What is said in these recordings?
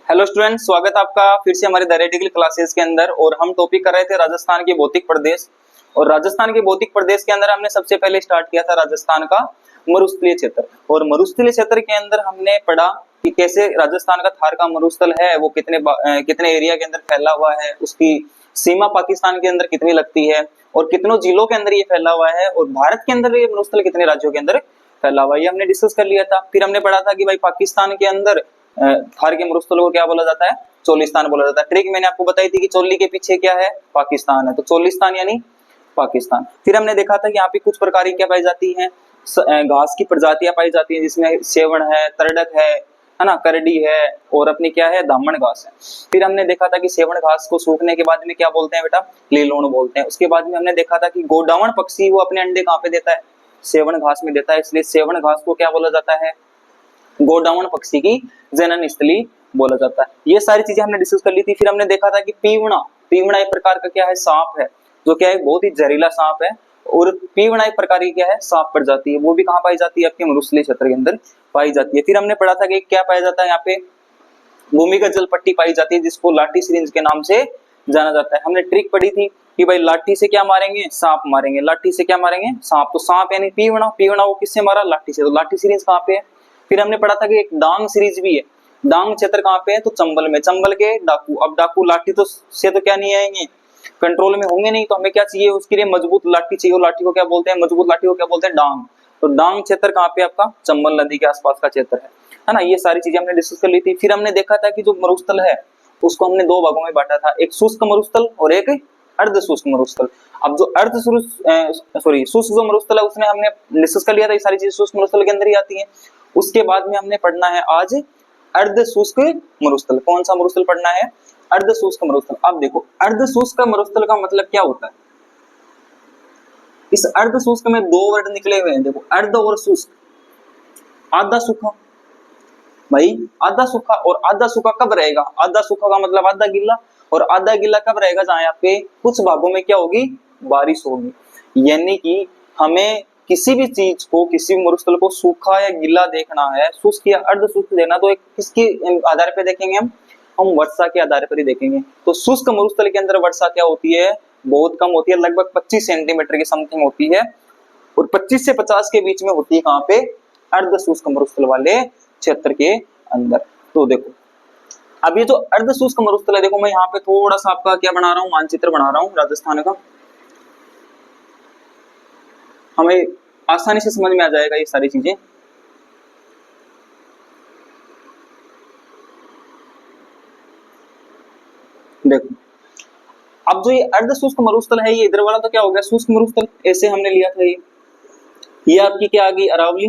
Hello student, स्वागत है आपका फिर से हमारे थ्योरेटिकल क्लासेस के अंदर। और हम टॉपिक कर रहे थे राजस्थान के भौतिक प्रदेश। और राजस्थान के भौतिक प्रदेश के अंदर हमने सबसे पहले स्टार्ट किया था राजस्थान का मरुस्थलीय क्षेत्र। और मरुस्थलीय क्षेत्र के अंदर हमने पढ़ा कि कैसे राजस्थान का थार का मरुस्थल है वो कितने एरिया के अंदर फैला हुआ है, उसकी सीमा पाकिस्तान के अंदर कितनी लगती है और कितनों जिलों के अंदर ये फैला हुआ है, और भारत के अंदर ये मरुस्थल कितने राज्यों के अंदर फैला हुआ है, ये हमने डिस्कस कर लिया था। फिर हमने पढ़ा था कि भाई पाकिस्तान के अंदर थार के मरुस्थल को क्या बोला जाता है, चोलिस्तान बोला जाता है। ट्रिक मैंने आपको बताई थी कि चोली के पीछे क्या है, पाकिस्तान है, तो चोलिस्तान यानी पाकिस्तान। फिर हमने देखा था कि यहाँ पे कुछ प्रकार की क्या पाई जाती है, घास की प्रजातियां पाई जाती हैं, जिसमें सेवण है, तरडक है ना, करडी है और अपनी क्या है, दामन घास है। फिर हमने देखा था कि सेवण घास को सूखने के बाद में क्या बोलते हैं बेटा, लीलोण बोलते हैं। उसके बाद में हमने देखा था कि गोडावण पक्षी वो अपने अंडे कहाँ पे देता है, सेवण घास में देता है, इसलिए सेवण घास को क्या बोला जाता है, गोडावण पक्षी की जनन स्थली बोला जाता है। ये सारी चीजें हमने डिस्कस कर ली थी। फिर हमने देखा था कि पीवणा पीवणा एक प्रकार का क्या है, सांप है, जो क्या है, बहुत ही जहरीला सांप है। और पीवणा एक प्रकार की क्या है, सांप प्रजाति है, वो भी कहाँ पाई जाती है, आपके मरुस्थलीय क्षेत्र के अंदर पाई जाती है। फिर हमने पढ़ा था कि क्या पाया जाता है, यहाँ पे भूमिगत जल पट्टी पाई जाती है, जिसको लाठी सिरिंज के नाम से जाना जाता है। हमने ट्रिक पढ़ी थी कि भाई लाठी से क्या मारेंगे, सांप मारेंगे, लाठी से क्या मारेंगे, सांप। तो सांप यानी पीवणा, पीवणा वो किससे मारा, लाठी से, तो लाठी सिरिंज कहाँ पे है। फिर हमने पढ़ा था कि एक डांग सीरीज भी है, डांग क्षेत्र कहाँ पे है, तो चंबल में, चंबल के डाकू। अब डाकू लाठी तो से तो क्या नहीं आएंगे, कंट्रोल में होंगे नहीं, तो हमें क्या चाहिए, उसके लिए मजबूत लाठी चाहिए। लाठी को क्या बोलते हैं, मजबूत लाठी को क्या बोलते हैं, डांग। तो डांग क्षेत्र कहाँ पे आपका, चंबल नदी के आसपास का क्षेत्र है ना। ये सारी चीजें हमने डिस्कस कर ली थी। फिर हमने देखा था कि जो मरुस्थल है उसको हमने दो भागों में बांटा था, एक शुष्क मरुस्थल और एक अर्ध शुष्क मरुस्थल। अब जो शुष्क जो मरुस्थल है उसने हमने डिस्कस कर लिया था, ये सारी चीजें शुष्क मरुस्थल के अंदर ही आती हैं। उसके बाद में हमने पढ़ना है आज अर्ध शुष्क मरुस्थल। कौन सा मरुस्थल पढ़ना है, अर्ध शुष्क मरुस्थल। अब देखो अर्ध शुष्क मरुस्थल का मतलब क्या होता है, इस अर्ध शुष्क में दो वर्ड निकले हुए हैं, देखो अर्ध और शुष्क। आधा सूखा भाई, आधा सूखा, और आधा सूखा कब रहेगा, आधा सूखा का मतलब आधा गीला, और आधा गीला कब रहेगा, जहां यहाँ पे कुछ भागों में क्या होगी, बारिश होगी। यानी कि हमें किसी भी चीज को, किसी मरुस्थल को सूखा या गीला देखना है, शुष्क या अर्ध शुष्क देखना, तो एक किसके आधार पर देखेंगे हम वर्षा के आधार पर ही देखेंगे। तो शुष्क मरुस्थल के अंदर वर्षा क्या होती है, बहुत कम होती है, लगभग 25 सेंटीमीटर की समथिंग होती है, और 25 से 50 के बीच में होती है कहाँ पे, अर्ध शुष्क मरुस्थल वाले क्षेत्र के अंदर। तो देखो अब ये जो अर्ध शुष्क मरुस्थल है, देखो मैं यहाँ पे थोड़ा सा आपका क्या बना रहा हूँ, मानचित्र बना रहा हूँ राजस्थान का, हमें आसानी से समझ में आ जाएगा ये सारी चीजें। देखो अब जो ये अर्ध शुष्क मरुस्थल है, ये इधर वाला तो क्या हो गया, शुष्क मरुस्थल, ऐसे हमने लिया था। ये आपकी क्या आ गई, अरावली,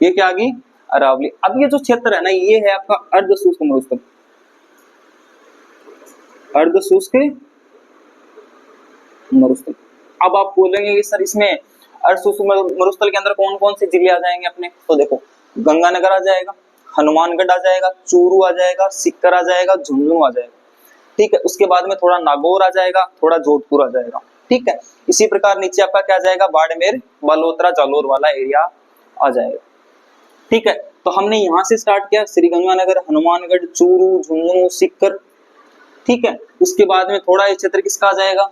ये क्या आ गई, अरावली। अब ये जो क्षेत्र है ना, ये है आपका अर्ध शुष्क मरुस्थल, अर्ध शुष्क मरुस्थल। अब आप बोलेंगे सर इसमें अर्ध शुष्क मरुस्थल के अंदर कौन कौन से जिले आ जाएंगे अपने, तो देखो गंगानगर आ जाएगा, हनुमानगढ़ आ जाएगा, चूरू आ जाएगा, सीकर आ जाएगा, झुंझुनू आ जाएगा, ठीक है। उसके बाद में थोड़ा नागौर आ जाएगा, थोड़ा जोधपुर आ जाएगा, ठीक है। इसी प्रकार नीचे आपका क्या जाएगा, बाड़मेर, बालोतरा, जालोर वाला एरिया आ जाएगा, ठीक है। तो हमने यहाँ से स्टार्ट किया, श्रीगंगानगर, हनुमानगढ़, चूरू, झुंझुनू, सीकर, ठीक है। उसके बाद में थोड़ा ये क्षेत्र किसका आ जाएगा,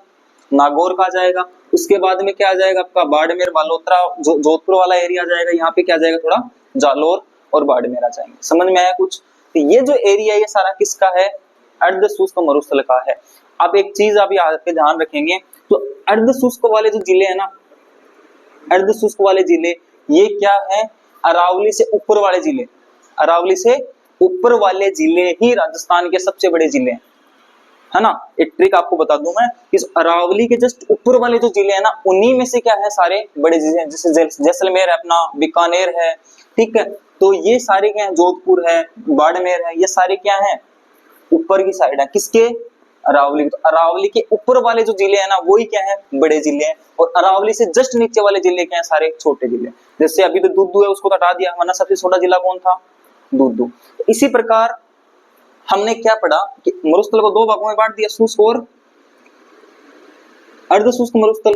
नागौर का आ जाएगा। उसके बाद में क्या आ जाएगा आपका, बाड़मेर, बालोतरा, जोधपुर वाला एरिया आ जाएगा। यहाँ पे क्या आ जाएगा, थोड़ा जालोर और बाड़मेर आ जाएंगे। समझ में आया कुछ, तो ये जो एरिया ये सारा किसका है, अर्ध शुष्क मरुस्थल का है। अब एक चीज आप यहाँ पे ध्यान रखेंगे, तो अर्ध शुष्क वाले जो जिले हैं ना, अर्ध शुष्क वाले जिले ये क्या है, अरावली से ऊपर वाले जिले, अरावली से ऊपर वाले जिले ही राजस्थान के सबसे बड़े जिले हैं, है ना। एक ट्रिक आपको बता दूं मैं, इस अरावली के जस्ट ऊपर वाले जो जिले हैं ना, उन्हीं में से क्या है, सारे बड़े जिले हैं, जैसे जैसलमेर है अपना, बीकानेर है, ठीक है। तो ये सारे क्या है, जोधपुर है, बाड़मेर है, ये सारे क्या है, ऊपर की साइड है, किसके, अरावली। तो अरावली के ऊपर वाले जो जिले हैं ना, वही क्या है, बड़े जिले हैं, और अरावली से जस्ट नीचे वाले जिले क्या है, सारे छोटे जिले। जैसे अभी तो दूदू है, उसको तो हटा दिया, वरना सबसे छोटा जिला कौन था, दूदू। तो इसी प्रकार हमने क्या पढ़ा कि मरुस्थल को दो भागों में बांट दिया, शुष्क और अर्ध शुष्क मरुस्थल।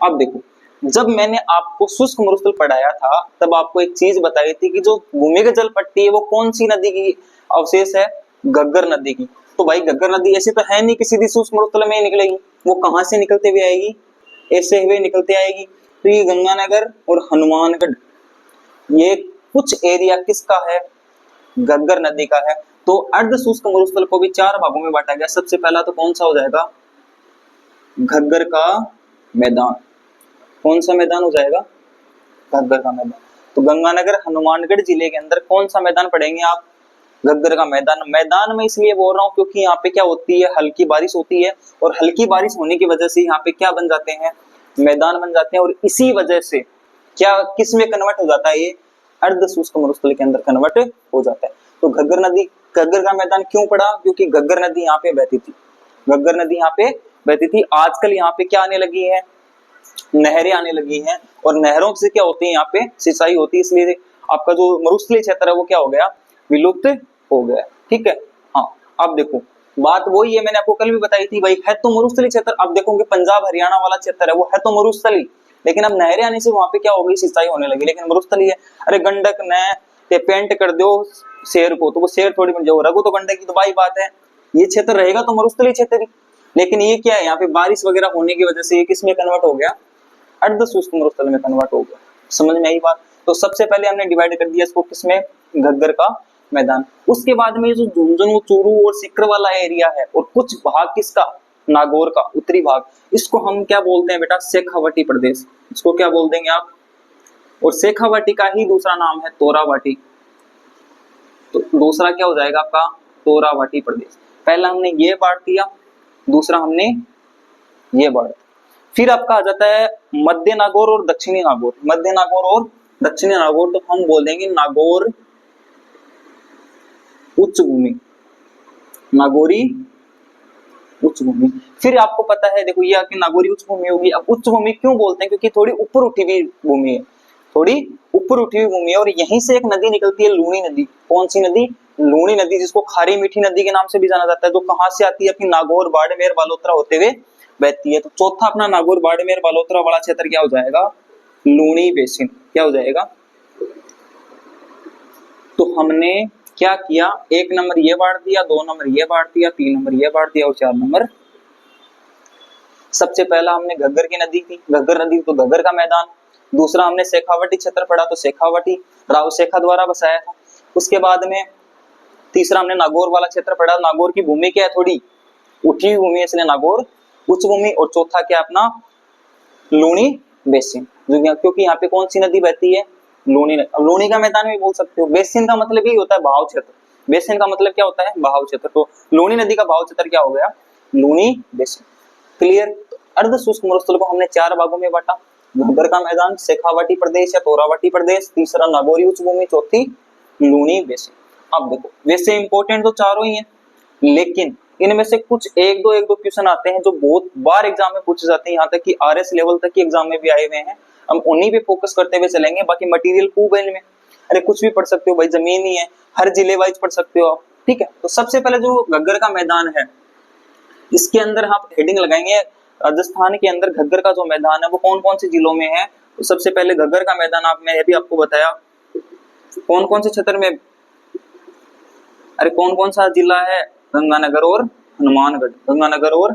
अब देखो जब मैंने आपको शुष्क मरुस्थल पढ़ाया था तब आपको एक चीज बताई थी कि जो भूमिगत जल पट्टी है वो कौन सी नदी की अवशेष है, घग्गर नदी की। तो भाई घग्गर नदी ऐसी तो है नहीं कि सीधी शुष्क मरुस्थल में ही निकलेगी, वो कहां से निकलते हुए आएगी, ऐसे हुए निकलते आएगी। तो ये गंगानगर और हनुमानगढ़ ये कुछ एरिया किसका है, घग्गर नदी का है। तो अर्ध शुष्क मरुस्थल को भी 4 भागों में बांटा गया। सबसे पहला तो कौन सा हो जाएगा, घग्गर का मैदान। कौन सा मैदान हो जाएगा, घग्गर का मैदान। तो गंगानगर हनुमानगढ़ जिले के अंदर कौन सा मैदान पढ़ेंगे आप, घग्गर का मैदान। मैदान में इसलिए बोल रहा हूँ क्योंकि यहाँ पे क्या होती है, हल्की बारिश होती है और हल्की बारिश होने की वजह से यहाँ पे क्या बन जाते हैं, मैदान बन जाते हैं। और इसी वजह से क्या किस में कन्वर्ट हो जाता है, ये अर्ध शुष्क मरुस्थल के अंदर कन्वर्ट हो जाता है। तो घग्गर नदी, घग्गर का मैदान क्यों पड़ा, क्योंकि घग्गर नदी यहाँ पे बहती थी, घग्गर नदी यहाँ पे बहती थी। आजकल यहाँ पे क्या आने लगी है, नहरें आने लगी हैं और नहरों से क्या होती है, यहाँ पे सिंचाई होती है, इसलिए आपका जो मरुस्थलीय क्षेत्र है वो क्या हो गया, विलुप्त हो गया। ठीक है, हाँ। अब देखो बात वही है, मैंने आपको कल भी बताई थी भाई, है तो मरुस्थलीय क्षेत्र। अब देखोगे पंजाब हरियाणा वाला क्षेत्र है वो है तो मरुस्थली, लेकिन अब नहरें आने से वहां पे क्या हो गई, सिंचाई होने लगी, लेकिन मरुस्थली है। अरे गंडक ने पेंट कर दो शेर को तो वो शेर थोड़ी बन जाओ, रघु तो गंडक की तो भाई बात है, ये क्षेत्र रहेगा तो मरुस्थलीय क्षेत्र ही। लेकिन ये क्या है, यहाँ पे बारिश वगैरह होने की वजह से ये किस में कन्वर्ट हो गया, अर्ध शुष्क मरुस्थल में कन्वर्ट हो गया। समझ में आई बात। तो सबसे पहले हमने डिवाइड कर दिया इसको किसमें, घग्गर का मैदान। उसके बाद में जो झुंझुनू चूरू और सीकर वाला एरिया है और कुछ भाग किसका, नागौर का उत्तरी भाग, इसको हम क्या बोलते हैं बेटा, शेखावाटी प्रदेश। इसको क्या बोल देंगे आप, और शेखावाटी का ही दूसरा नाम है तोरावाटी। तो दूसरा क्या हो जाएगा आपका, तोरावाटी प्रदेश। पहला हमने ये बांट दिया, दूसरा हमने ये बांट। फिर आपका आ जाता है मध्य नागौर और दक्षिणी नागौर। मध्य नागौर और दक्षिणी नागौर तो हम बोल देंगे नागौर उच्च भूमि, नागौरी उच्च भूमि। फिर आपको पता है देखो ये आपकी नागौरी उच्च भूमि होगी। अब उच्च भूमि क्यों बोलते हैं, क्योंकि थोड़ी ऊपर उठी हुई भूमि है, थोड़ी ऊपर उठी हुई भूमि है। और यहीं से एक नदी निकलती है, लूणी नदी। कौन सी नदी, लूणी नदी, जिसको खारी मीठी नदी के नाम से भी जाना जाता है। जो कहां से आती है, अपनी नागौर बाड़मेर बालोतरा होते हुए बहती है। तो चौथा अपना नागौर बाड़मेर बालोतरा वाला क्षेत्र क्या हो जाएगा, लूणी बेसिन। क्या हो जाएगा, तो हमने क्या किया, 1 नंबर ये बांट दिया, 2 नंबर ये बांट दिया, 3 नंबर ये बांट दिया और 4 नंबर। सबसे पहला हमने घग्गर की नदी थी, घग्गर नदी तो घग्गर का मैदान। दूसरा हमने शेखावाटी क्षेत्र पढ़ा तो शेखावाटी राव शेखा द्वारा बसाया था। उसके बाद में तीसरा हमने नागौर वाला क्षेत्र पढ़ा। नागौर की भूमि क्या है, थोड़ी उठी हुई भूमि, इसलिए नागौर उच्च भूमि। और चौथा क्या अपना, लूणी बेसिन, क्योंकि यहाँ पे कौन सी नदी बहती है, लूणी। अब लूणी का मैदान भी बोल सकते हो। बेसिन का मतलब ही होता है बहाव क्षेत्र, बेसिन का मतलब क्या होता है, बहाव क्षेत्र। तो लूणी नदी का बहाव क्षेत्र क्या हो गया, लूणी बेसिन। क्लियर। अर्ध शुष्क मरुस्थल को हमने 4 भागों में बांटा, घग्गर का मैदान, शेखावाटी प्रदेश या तोरावाटी प्रदेश, तीसरा नागौरी उच्च भूमि, चौथी लूणी बेसिन। अब देखो वैसे इंपॉर्टेंट तो चारों ही है, लेकिन इनमें से कुछ एक दो क्वेश्चन आते हैं जो बहुत बार एग्जाम में पूछे जाते हैं, यहाँ तक कि आरएस लेवल तक की एग्जाम में भी आए हुए हैं। हम उन्हीं पे फोकस करते हुए चलेंगे, बाकी मटेरियल खूब है इनमें। अरे कुछ भी पढ़ सकते हो भाई, जमीन ही है, हर जिले वाइज पढ़ सकते हो आप। ठीक है, तो सबसे पहले जो घग्गर का मैदान है, इसके अंदर आप हेडिंग लगाएंगे, राजस्थान के अंदर घग्गर का जो मैदान है वो कौन कौन से जिलों में है। तो सबसे पहले घग्गर का मैदान मैं ये भी आपको बताया कौन कौन से क्षेत्र में, अरे कौन कौन सा जिला है, गंगानगर और हनुमानगढ़। गंगानगर और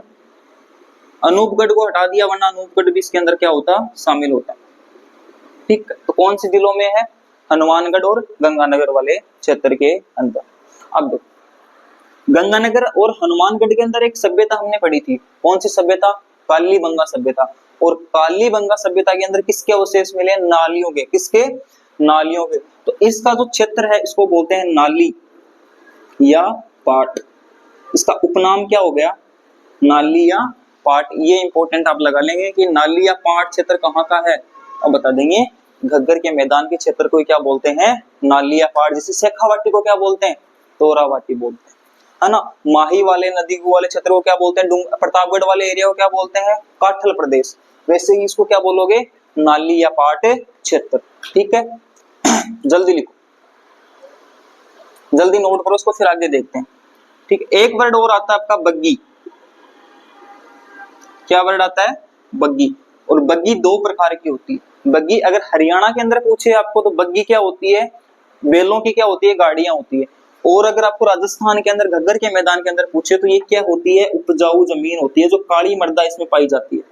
अनूपगढ़ को हटा दिया, वरना अनूपगढ़ भी इसके अंदर क्या होता, शामिल होता। ठीक, तो कौन से जिलों में है, हनुमानगढ़ और गंगानगर वाले क्षेत्र के अंदर। अब देखो गंगानगर और हनुमानगढ़ के अंदर एक सभ्यता हमने पढ़ी थी, कौन सी सभ्यता, कालीबंगा सभ्यता। और कालीबंगा सभ्यता के अंदर किसके अवशेष मिले, नालियों के। किसके, नालियों के। तो इसका जो क्षेत्र है इसको बोलते हैं नाली या पाट। इसका उपनाम क्या हो गया, नाली या पाट। ये इंपॉर्टेंट आप लगा लेंगे कि नाली या पाट क्षेत्र कहाँ का है, अब बता देंगे घग्गर के मैदान के क्षेत्र को क्या बोलते हैं, नाली या पाट। जैसे शेखावाटी को क्या बोलते हैं, तोरावाटी बोलते हैं, है ना। माही वाले नदी वाले क्षेत्र को क्या बोलते हैं, प्रतापगढ़ वाले एरिया को क्या बोलते हैं, काठल प्रदेश। वैसे ही इसको क्या बोलोगे, नाली या पाट क्षेत्र। ठीक है, जल्दी लिखो, जल्दी नोट करो इसको, फिर आगे देखते हैं। ठीक, एक वर्ड और आता है आपका बग्गी। क्या वर्ड आता है, बग्गी। और बग्गी दो प्रकार की होती है। बग्गी अगर हरियाणा के अंदर पूछे आपको तो बग्गी क्या होती है, बैलों की क्या होती है, गाड़ियां होती है। और अगर आपको राजस्थान के अंदर घग्गर के मैदान के अंदर पूछे तो ये क्या होती है, उपजाऊ जमीन होती है, जो काली मृदा इसमें पाई जाती है।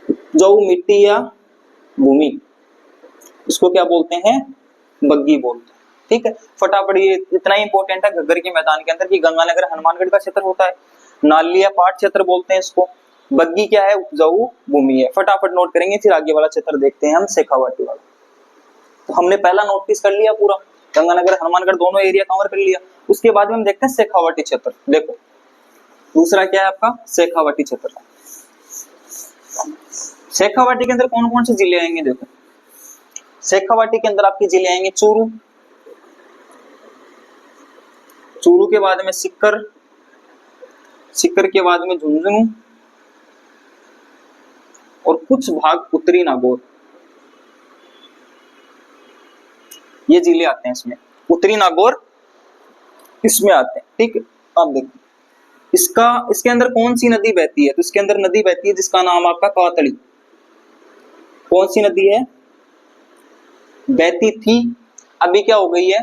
उपजाऊ मिट्टी या भूमि, इसको क्या बोलते हैं, बग्गी बोलते हैं। ठीक है, फटाफट ये इतना ही इंपॉर्टेंट है घग्गर के मैदान के अंदर कि गंगानगर हनुमानगढ़ का क्षेत्र होता है, नाली या पाट क्षेत्र बोलते हैं इसको। बग्गी क्या है, उपजाऊ भूमि है। फटाफट नोट करेंगे, फिर आगे वाला क्षेत्र देखते हैं हम, शेखावाटी वाला। तो हमने पहला नोटिस कर लिया, पूरा गंगानगर हनुमानगढ़ दोनों एरिया कवर कर लिया। उसके बाद में हम देखते हैं शेखावाटी क्षेत्र। देखो दूसरा क्या है आपका, शेखावाटी क्षेत्र। शेखावाटी के अंदर कौन कौन से जिले आएंगे, देखो शेखावाटी के अंदर आपके जिले आएंगे चूरू, चूरू के बाद में सीकर, सीकर के बाद में झुंझुनू और कुछ भाग उत्तरी नागौर, ये जिले आते हैं इसमें, उत्तरी नागौर इसमें आते हैं। ठीक है, अब देखो इसके अंदर कौन सी नदी बहती है, तो इसके अंदर नदी बहती है जिसका नाम आपका कातड़ी। कौन सी नदी है, बहती थी, अभी क्या हो गई है,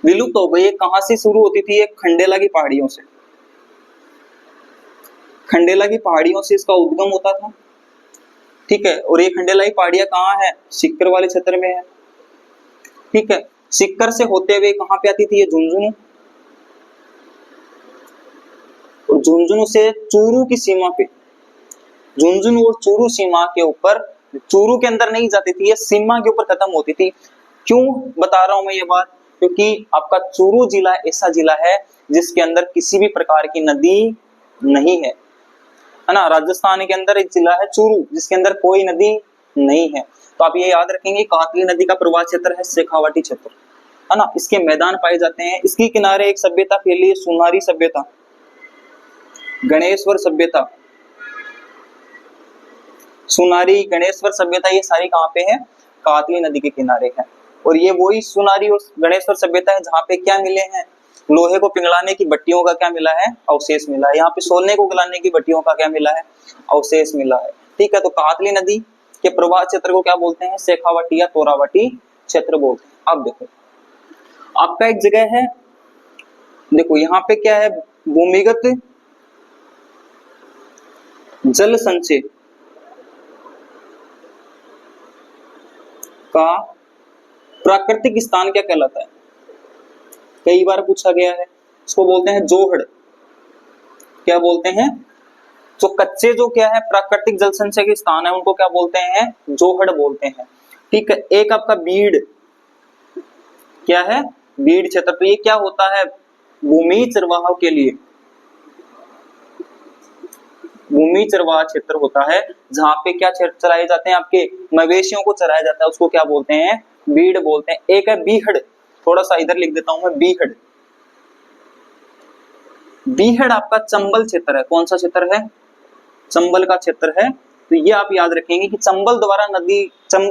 विलुप्त हो गई है। कहां से शुरू होती थी, एक खंडेला की पहाड़ियों से, खंडेला की पहाड़ियों से इसका उद्गम होता था। ठीक है, और ये खंडेला की पहाड़ियां कहाँ है, सीकर वाले क्षेत्र में है। ठीक है, सीकर से होते हुए कहां पे आती थी, ये झुंझुनू, और झुंझुनू से चूरू की सीमा पे, झुंझुनू और चूरू सीमा के ऊपर, चूरू के अंदर नहीं जाती थी, ये सीमा के ऊपर खत्म होती थी। क्यों बता रहा हूं मैं ये बात, क्योंकि आपका चूरू जिला ऐसा जिला है जिसके अंदर किसी भी प्रकार की नदी नहीं है ना। राजस्थान के अंदर एक जिला है चूरू जिसके अंदर कोई नदी नहीं है। तो आप ये याद रखेंगे, कातली नदी का प्रवाह क्षेत्र है शेखावाटी क्षेत्र, है ना। इसके मैदान पाए जाते हैं, इसके किनारे एक सभ्यता फैली है, सुनारी सभ्यता, गणेश्वर सभ्यता, सुनारी गणेश्वर सभ्यता, ये सारी कहाँ पे है, कातली नदी के किनारे है। और ये वही सुनारी और गणेश्वर सभ्यता है जहाँ पे क्या मिले हैं, लोहे को पिघलाने की भट्टियों का क्या मिला है, अवशेष मिला है। यहाँ पे सोने को गलाने की भट्टियों का क्या मिला है, अवशेष मिला है। ठीक है, तो कातली नदी के प्रवाह क्षेत्र को क्या बोलते हैं, शेखावाटी या तोरावाटी क्षेत्र बोलते हैं। अब देखो आपका एक जगह है, देखो यहाँ पे क्या है, भूमिगत जल संचय का प्राकृतिक स्थान क्या कहलाता है, कई बार पूछा गया है। इसको बोलते हैं जोहड़, क्या बोलते हैं, जो कच्चे जो क्या है प्राकृतिक जल संचय के स्थान है उनको क्या बोलते हैं, जोहड़ बोलते हैं। ठीक है, एक आपका बीड़, क्या है, बीड़ क्षेत्र, तो ये क्या होता है, भूमि चरवाह के लिए, भूमि चरवाह क्षेत्र होता है जहाँ पे क्या चराए जाते हैं, आपके मवेशियों को चराया जाता है, उसको क्या बोलते हैं, बीड़ बोलते हैं। एक है बीहड़, थोड़ा सा इधर लिख देता हूं मैं, बीहड़, बीहड़ आपका चंबल क्षेत्र है। कौन सा क्षेत्र है, चंबल का क्षेत्र है। तो ये आप याद रखेंगे कि चंबल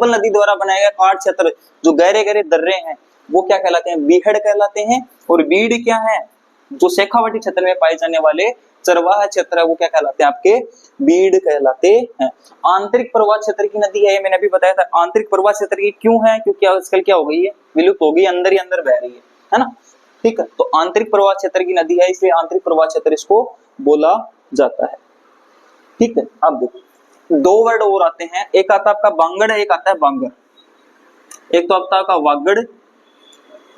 नदी द्वारा बनाया गया काट क्षेत्र, जो गहरे गहरे दर्रे हैं वो क्या कहलाते हैं, बीहड़ कहलाते हैं। और बीड़ क्या है, जो शेखावाटी क्षेत्र में पाए जाने वाले चरवाहा क्षेत्र है वो क्या कहलाते हैं, आपके बीड़ कहलाते हैं। आंतरिक प्रवाह क्षेत्र की नदी है, ये मैंने अभी बताया था। आंतरिक प्रवाह क्षेत्र की क्यों है, क्योंकि आजकल क्या हो गई है, विलुप्त हो गई, अंदर ही अंदर बह रही है ना। ठीक है, तो आंतरिक प्रवाह क्षेत्र की नदी है, इसलिए आंतरिक प्रवाह क्षेत्र इसको बोला जाता है। ठीक है, अब देखो दो वर्ड और आते हैं, एक आता है आपका बांगड़, एक आता है बांगर। एक तो आता है आपका वागड़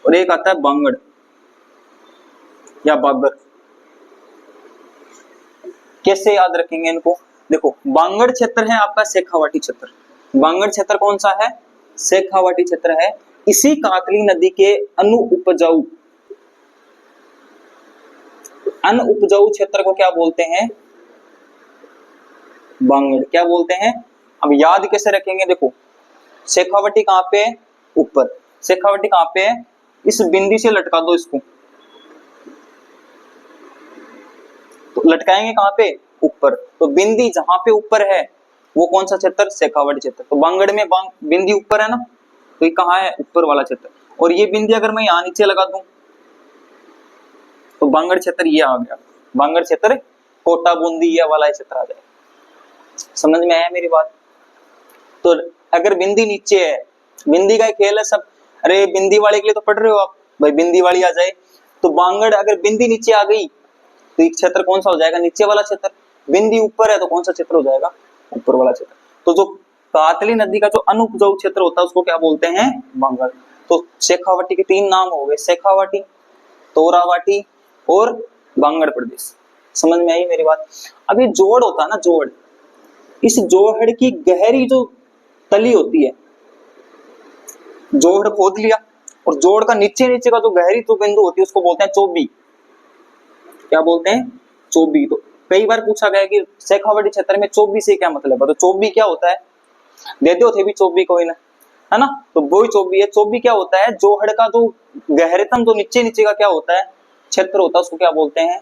और एक आता है बांगड़ या बागर। कैसे याद रखेंगे इनको, देखो बांगड़ क्षेत्र है आपका शेखावाटी क्षेत्र, बांगड़ क्षेत्र कौन सा है, शेखावाटी क्षेत्र है। इसी कातली नदी के अनुपजाऊ क्षेत्र को क्या बोलते हैं, बांगड़, क्या बोलते हैं। अब याद कैसे रखेंगे, देखो शेखावाटी कहाँ पे है, ऊपर, शेखावाटी कहाँ पे है, इस बिंदी से लटका दो इसको, तो लटकाएंगे कहाँ पे, ऊपर। तो बिंदी जहां पे ऊपर है वो कौन सा क्षेत्र, शेखावाटी क्षेत्र। तो बांगड़ में बिंदी ऊपर है ना, तो ये कहाँ है, ऊपर वाला क्षेत्र। और ये बिंदी अगर मैं यहाँ नीचे लगा दूं तो बांगड़ क्षेत्र ये आ गया, बांगड़ क्षेत्र कोटा बूंदी ये वाला क्षेत्र आ जाएगा। समझ में आया मेरी बात। तो अगर बिंदी नीचे है, बिंदी का खेल है सब, अरे बिंदी वाले के लिए तो पढ़ रहे हो आप भाई, बिंदी वाली आ जाए तो बांगड़, अगर बिंदी नीचे आ गई तो एक क्षेत्र कौन सा हो जाएगा, नीचे वाला क्षेत्र। बिंदी ऊपर है तो कौन सा क्षेत्र हो जाएगा, ऊपर वाला क्षेत्र। तो जो कातली नदी का जो अनुपजाऊ क्षेत्र होता है उसको क्या बोलते हैं, बांगड़। तो शेखावाटी के 3 नाम हो गए, शेखावाटी, तोरावाटी और बांगड़ प्रदेश। समझ में आई मेरी बात। अब ये जोड़ होता है ना, जोड़, इस जोड़ की गहरी जो तली होती है, जोड़ खोद लिया और जोड़ का नीचे नीचे का जो गहरी जो बिंदु होती है उसको बोलते हैं चोबी। क्या बोलते हैं, चोबी। तो कई बार पूछा गया कि शेखावाटी क्षेत्र में चोबी से क्या मतलब है, तो चोबी क्या होता है, देते हो थे भी चोबी कोई ना, है ना, तो वही चोबी है। चोबी क्या होता है, जोहड़ का जो गहरेतम जो नीचे नीचे का क्या होता है क्षेत्र होता है उसको क्या बोलते हैं,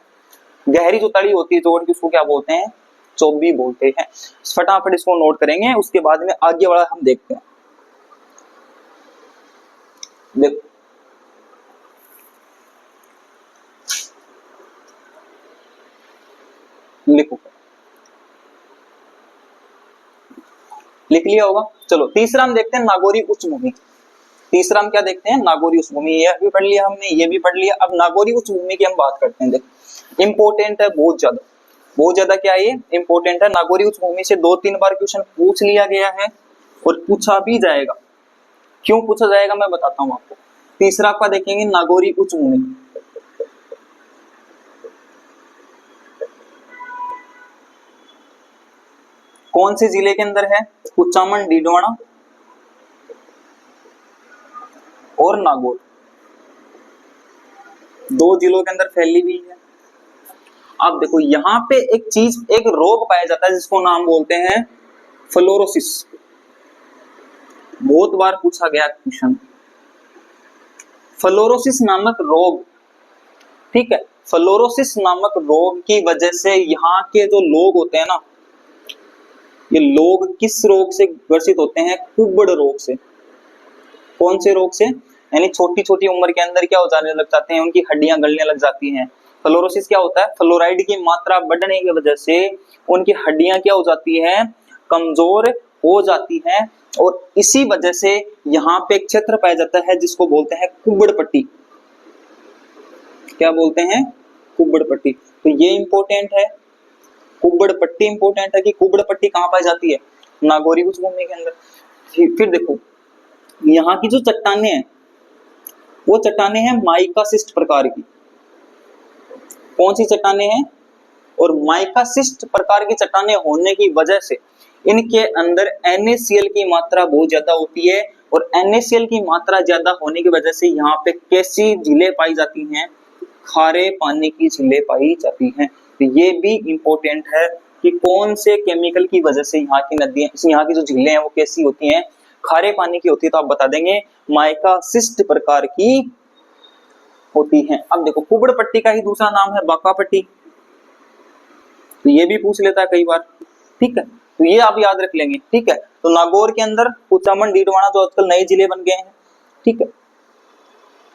गहरी जो तली होती है जोड़ की उसको क्या बोलते हैं, चोबी बोलते हैं। फटाफट इसको नोट करेंगे, उसके बाद में आगे वाला हम देखते हैं। देखो लिखो, लिख लिया होगा। चलो तीसरा हम देखते हैं नागौरी उच्च भूमि। तीसरा हम क्या देखते हैं, नागौरी उच्च भूमि। यह भी पढ़ लिया हमने, ये भी पढ़ लिया। अब नागौरी उच्च भूमि की हम बात करते हैं। देखो इंपोर्टेंट है बहुत ज्यादा, बहुत ज्यादा क्या है ये, इंपोर्टेंट है। नागौरी उच्च भूमि से 2-3 बार क्वेश्चन पूछ लिया गया है और पूछा भी जाएगा। क्यों पूछा जाएगा मैं बताता हूं आपको। तीसरा आपका देखेंगे नागौरी उच्च भूमि, कौन से जिले के अंदर है, कुचामन, डीडवाना और नागौर, 2 जिलों के अंदर फैली हुई है। अब देखो यहाँ पे एक चीज, एक रोग पाया जाता है जिसको नाम बोलते हैं फ्लोरोसिस। बहुत बार पूछा गया क्वेश्चन, फ्लोरोसिस नामक रोग, ठीक है। फ्लोरोसिस नामक रोग की वजह से यहाँ के जो लोग होते हैं ना, ये लोग किस रोग से ग्रसित होते हैं, कुबड़ रोग से। कौन से रोग से, यानी छोटी छोटी उम्र के अंदर क्या हो जाने लग जाते हैं, उनकी हड्डियां गलने लग जाती हैं। फ्लोरोसिस क्या होता है, फ्लोराइड की मात्रा बढ़ने की वजह से उनकी हड्डियां क्या हो जाती हैं, कमजोर हो जाती हैं। और इसी वजह से यहाँ पे एक क्षेत्र पाया जाता है जिसको बोलते हैं कुबड़ पट्टी। क्या बोलते हैं, कुबड़ पट्टी। तो ये इंपॉर्टेंट है, कुबड़ पट्टी इंपॉर्टेंट है कि कुबड़ पट्टी कहाँ पाई जाती है, नागौरी उच्च भूमि के अंदर। फिर देखो यहाँ की जो चट्टाने हैं वो चट्टाने हैं माइकासिस्ट प्रकार की। कौन सी चट्टाने हैं, और माइकासिस्ट प्रकार की चट्टाने होने की वजह से इनके अंदर NaCl की मात्रा बहुत ज्यादा होती है। और NaCl की मात्रा ज्यादा होने की वजह से यहाँ पे कैसी झीलें पाई जाती हैं, खारे पानी की झीलें पाई जाती हैं। तो ये भी इंपॉर्टेंट है कि कौन से केमिकल की वजह से यहाँ की नदियां, यहाँ की जो झीलें हैं वो कैसी होती हैं, खारे पानी की होती है। तो आप बता देंगे माइकासिस्ट प्रकार की होती हैं। अब देखो कुबड़ पट्टी का ही दूसरा नाम है बाका पट्टी, तो ये भी पूछ लेता है कई बार, ठीक है। तो ये आप याद रख लेंगे, ठीक है। तो नागौर के अंदर कुचामन, डीडवाना जो आजकल नए जिले बन गए हैं, ठीक है,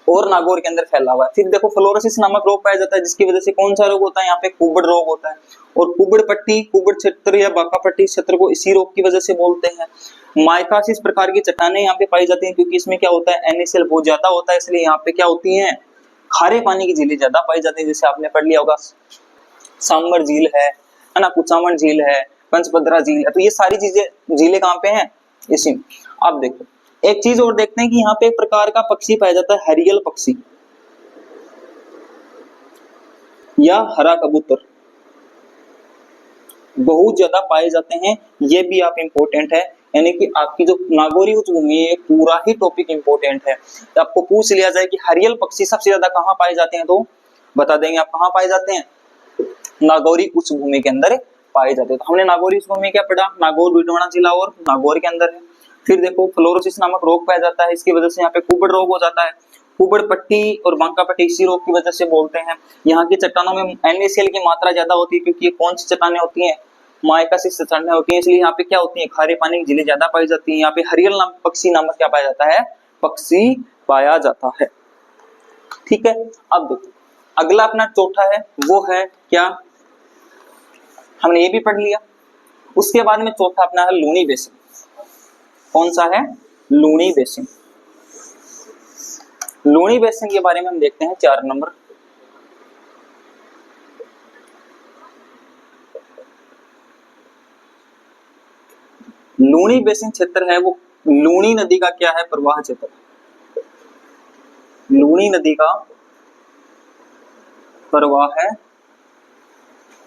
और नागौर के अंदर फैला हुआ है। फिर देखो फ्लोरोसिस नामक रोग पाया जाता है जिसकी वजह से कौन सा रोग होता है, यहाँ पे कुबड़ रोग होता है। और कुबड़ पट्टी, कुबड़ क्षेत्र या बाका पट्टी क्षेत्र को इसी रोग की वजह से बोलते हैं। माइकासिस प्रकार की चट्टाने यहाँ पे पाई जाती हैं क्योंकि इसमें क्या होता है, NaCl बहुत ज्यादा होता है, इसलिए यहाँ पे क्या होती है, खारे पानी की झीलें ज्यादा पाई जाती है। जैसे आपने पढ़ लिया होगा सांबर झील है ना, कुचामन झील है, पंचभद्रा झील है। तो ये सारी चीजें झीलें कहाँ पे हैं, इसी में। अब देखो एक चीज और देखते हैं कि यहाँ पे एक प्रकार का पक्षी पाया जाता है हरियल पक्षी या हरा कबूतर, बहुत ज्यादा पाए जाते हैं। ये भी आप इंपॉर्टेंट है, यानी कि आपकी जो नागौरी उच्च भूमि है पूरा ही टॉपिक इंपॉर्टेंट है। तो आपको पूछ लिया जाए कि हरियल पक्षी सबसे ज्यादा कहाँ पाए जाते हैं, तो बता देंगे आप कहाँ पाए जाते हैं, नागौरी उच्च भूमि के अंदर पाए जाते हैं। तो हमने नागौरी उच्च भूमि क्या पढ़ा, नागौर, डीडवाना जिला और नागौर के अंदर है। फिर देखो फ्लोरोसिस नामक रोग पाया जाता है, इसकी वजह से यहाँ पे कुबड़ रोग हो जाता है। कुबड़ पट्टी और बांका पट्टी इसी रोग की वजह से बोलते हैं। यहाँ की चट्टानों में NaCl की मात्रा ज्यादा होती है क्योंकि ये कौन सी चट्टानें होती हैं, माइकासिस चट्टानें होती हैं, इसलिए यहाँ पे क्या होती है, खारे पानी की झीलें ज्यादा पाई जाती है। यहाँ पे हरियल नाम पक्षी नामक क्या पाया जाता है, पक्षी पाया जाता है, ठीक है। अब देखो अगला अपना चौथा है, वो है क्या, हमने ये भी पढ़ लिया। उसके बाद में चौथा अपना है लूनी बेसिन। कौन सा है? लूनी बेसिन। लूनी बेसिन के बारे में हम देखते हैं 4 नंबर। लूनी बेसिन क्षेत्र है वो लूनी नदी का क्या है? प्रवाह क्षेत्र। लूनी नदी का प्रवाह है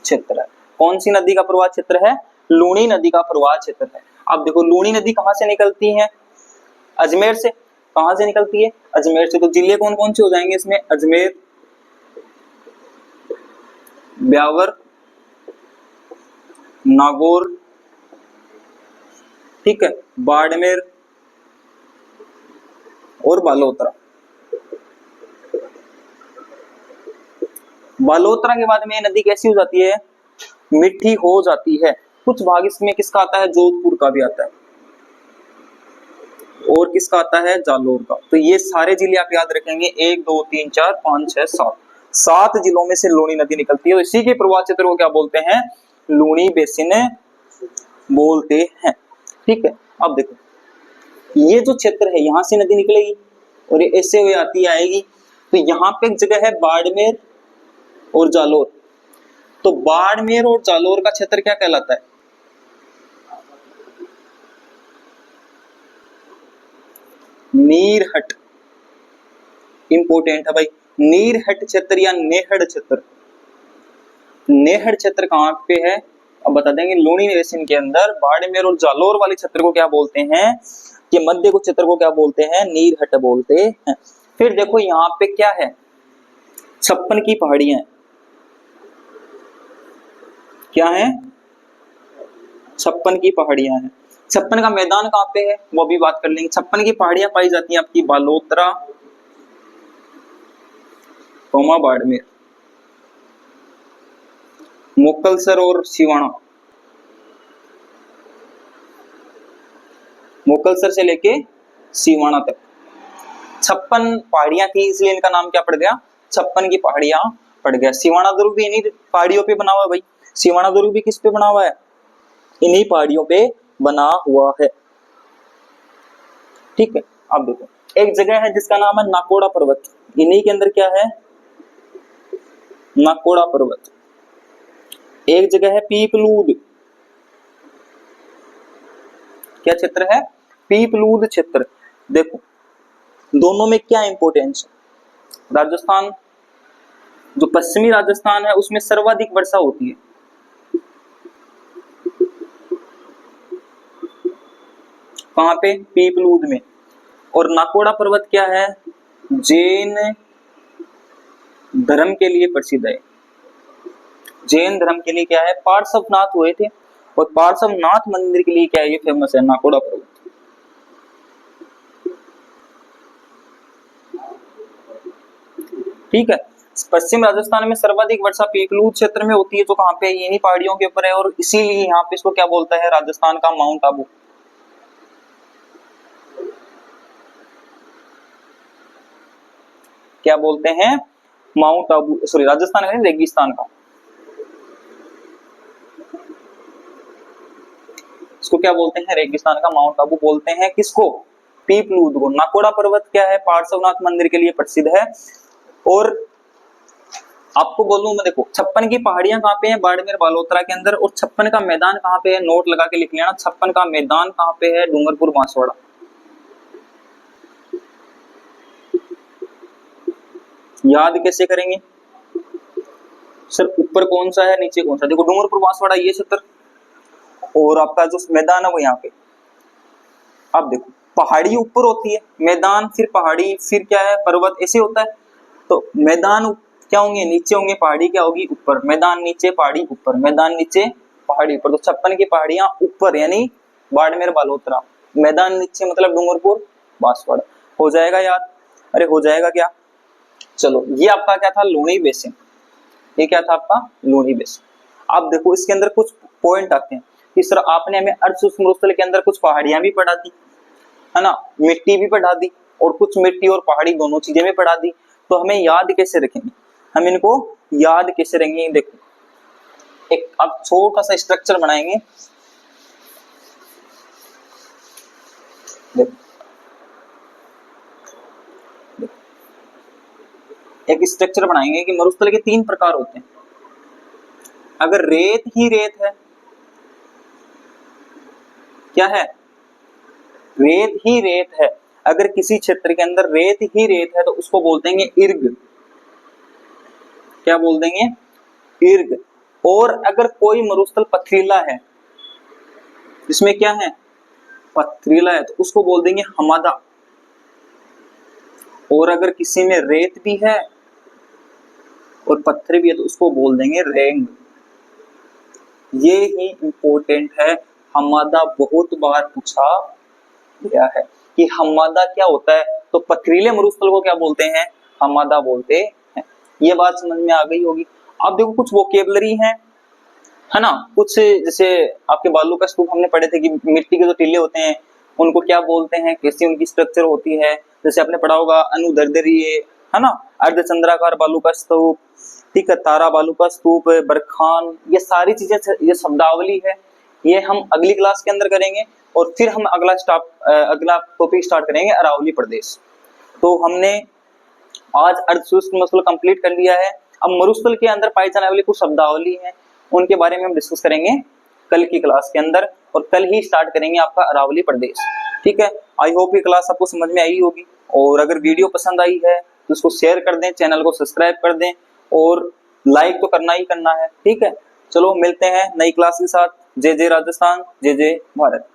क्षेत्र है। कौन सी नदी का प्रवाह क्षेत्र है? लूनी नदी का प्रवाह क्षेत्र है। अब देखो लूनी नदी कहां से निकलती है? अजमेर से। कहां से निकलती है? अजमेर से। तो जिले कौन कौन से हो जाएंगे इसमें? अजमेर, ब्यावर, नागौर, ठीक है, बाड़मेर और बालोतरा। बालोतरा के बाद में ये नदी कैसी हो जाती है? मीठी हो जाती है। कुछ भाग इसमें किसका आता है? जोधपुर का भी आता है और किसका आता है? जालोर का। तो ये सारे जिले आप याद रखेंगे, 1 2 3 4 5 6 7, 7 जिलों में से लूनी नदी निकलती है। इसी के प्रवाह क्षेत्र को क्या बोलते हैं? लूनी बेसिन बोलते हैं। ठीक है, अब देखो ये जो क्षेत्र है यहां से नदी निकलेगी और ये ऐसे हुए आती आएगी। तो यहाँ पे एक जगह है बाड़मेर और जालोर। तो बाड़मेर और जालोर का क्षेत्र क्या कहलाता है? नीरहट। इंपोर्टेंट है भाई, नीरहट क्षेत्र या नेहड़ क्षेत्र। नेहड़ क्षेत्र कहां पे है? अब बता देंगे। लूनी बेसिन के अंदर बाड़मेर और जालोर वाले क्षेत्र को क्या बोलते हैं? कि मध्य को क्षेत्र को क्या बोलते हैं? नीरहट बोलते हैं। फिर देखो यहाँ पे क्या है? 56 की पहाड़ियां। क्या है? 56 की पहाड़ियां हैं। 56 का मैदान कहाँ पे है वो भी बात कर लेंगे। 56 की पहाड़ियां पाई जाती हैं आपकी बालोतरा, बाड़मेर, मोकलसर और सिवाना। मोकलसर से लेके सिवाना तक 56 पहाड़ियां थी, इसलिए इनका नाम क्या पड़ गया? 56 की पहाड़ियां पड़ गया। सिवाना दुर्ग भी इन्हीं पहाड़ियों पे बना हुआ है भाई। सिवाना दुर्ग भी किस पे बना हुआ है? इन्हीं पहाड़ियों पे बना हुआ है। ठीक है, अब देखो एक जगह है जिसका नाम है नाकोड़ा पर्वत। इन्हीं के अंदर क्या है? नाकोड़ा पर्वत। एक जगह है पीपलूद। क्या क्षेत्र है? पीपलूद क्षेत्र। देखो दोनों में क्या इंपॉर्टेंस है? राजस्थान, जो पश्चिमी राजस्थान है उसमें सर्वाधिक वर्षा होती है। कहां पे? पीपलूद में। और नाकोड़ा पर्वत क्या है? जैन धर्म के लिए प्रसिद्ध है। जैन धर्म के लिए क्या है? पार्श्वनाथ हुए थे और पार्श्वनाथ मंदिर के लिए क्या है? ये फेमस है नाकोड़ा पर्वत। ठीक है, पश्चिम राजस्थान में सर्वाधिक वर्षा पीपलूद क्षेत्र में होती है, जो कहां पे? इन्हीं पहाड़ियों के ऊपर है और इसीलिए यहाँ पे इसको क्या बोलता है? राजस्थान का माउंट आबू। क्या बोलते हैं? माउंट आबू। सॉरी, राजस्थान है रेगिस्तान का। इसको क्या बोलते हैं? रेगिस्तान का माउंट आबू बोलते हैं। किसको? पीपलूद को। नाकोड़ा पर्वत क्या है? पार्श्वनाथ मंदिर के लिए प्रसिद्ध है। और आपको बोलूं मैं, देखो 56 की पहाड़ियां कहाँ पे हैं? बाड़मेर बालोतरा के अंदर। और 56 का मैदान कहाँ पे है? नोट लगा के लिख लेना। 56 का मैदान कहाँ पे है? डूंगरपुर बांसवाड़ा। याद कैसे करेंगे सर? ऊपर कौन सा है, नीचे कौन सा? देखो डूंगरपुर बांसवाड़ा ये क्षेत्र और आपका जो मैदान है वो यहाँ पे। अब देखो पहाड़ी ऊपर होती है, मैदान फिर पहाड़ी फिर क्या है? पर्वत, ऐसे होता है। तो मैदान क्या होंगे? नीचे होंगे, पहाड़ी क्या होगी? ऊपर। मैदान नीचे, पहाड़ी ऊपर। मैदान नीचे, पहाड़ी ऊपर। तो 56 की पहाड़ियां ऊपर यानी बाड़मेर बालोतरा। मैदान नीचे मतलब डूंगरपुर बांसवाड़ा। हो जाएगा याद? अरे हो जाएगा क्या? चलो ये आपका क्या था? लूनी बेसिन। ये क्या था आपका? लूनी बेसिन। अब देखो इसके अंदर कुछ पॉइंट आते हैं कि सर आपने हमें अर्ध सूक्ष्म मरुस्थल के अंदर कुछ पहाड़ियां भी पढ़ा दी है ना, मिट्टी भी पढ़ा दी और कुछ मिट्टी और पहाड़ी दोनों चीजें भी पढ़ा दी। तो हमें याद कैसे रखेंगे? हम इनको याद कैसे रखेंगे? देखो एक अब छोटा सा स्ट्रक्चर बनाएंगे। देखो एक स्ट्रक्चर बनाएंगे कि मरुस्थल के 3 प्रकार होते हैं। अगर रेत ही रेत है, क्या है, रेत ही रेत है, अगर किसी क्षेत्र के अंदर रेत ही रेत है तो उसको बोल देंगे इर्ग। क्या बोल देंगे, इर्ग। और अगर कोई मरुस्थल पथरीला है, जिसमें क्या है, पथरीला है, तो उसको बोल देंगे हमादा। और अगर किसी में रेत भी है और पत्थर भी है तो उसको बोल देंगे रेंग। ये ही इंपॉर्टेंट है, हमादा बहुत बार पूछा गया है कि हमादा क्या होता है, तो पथरीले मरुस्थल को क्या बोलते हैं, हमादा बोलते हैं। ये बात समझ में आ गई होगी। अब देखो कुछ वोकेबलरी है ना, कुछ जैसे आपके बालू का स्तूप हमने पढ़े थे कि मिट्टी के जो टीले होते हैं उनको क्या बोलते हैं, कैसी उनकी स्ट्रक्चर होती है। जैसे आपने पढ़ा होगा अनुदर्दरीय, है ना, अर्धचंद्राकार बालू का स्तूप, ठीक है, तारा बालू का स्तूप, बरखान, ये सारी चीजें, ये शब्दावली है, ये हम अगली क्लास के अंदर करेंगे। और फिर हम अगला टॉपिक स्टार्ट करेंगे अरावली प्रदेश। तो हमने आज अर्धशुष्क मरुस्थल कंप्लीट कर लिया है। अब मरुस्थल के अंदर पाई जाने वाली कुछ शब्दावली है, उनके बारे में हम डिस्कस करेंगे कल की क्लास के अंदर, और कल ही स्टार्ट करेंगे आपका अरावली प्रदेश। ठीक है, आई होप ये क्लास आपको समझ में आई होगी। और अगर वीडियो पसंद आई है तो उसको शेयर कर दें, चैनल को सब्सक्राइब कर दें, और लाइक तो करना ही करना है। ठीक है, चलो मिलते हैं नई क्लास के साथ। जय जय राजस्थान, जय जय भारत।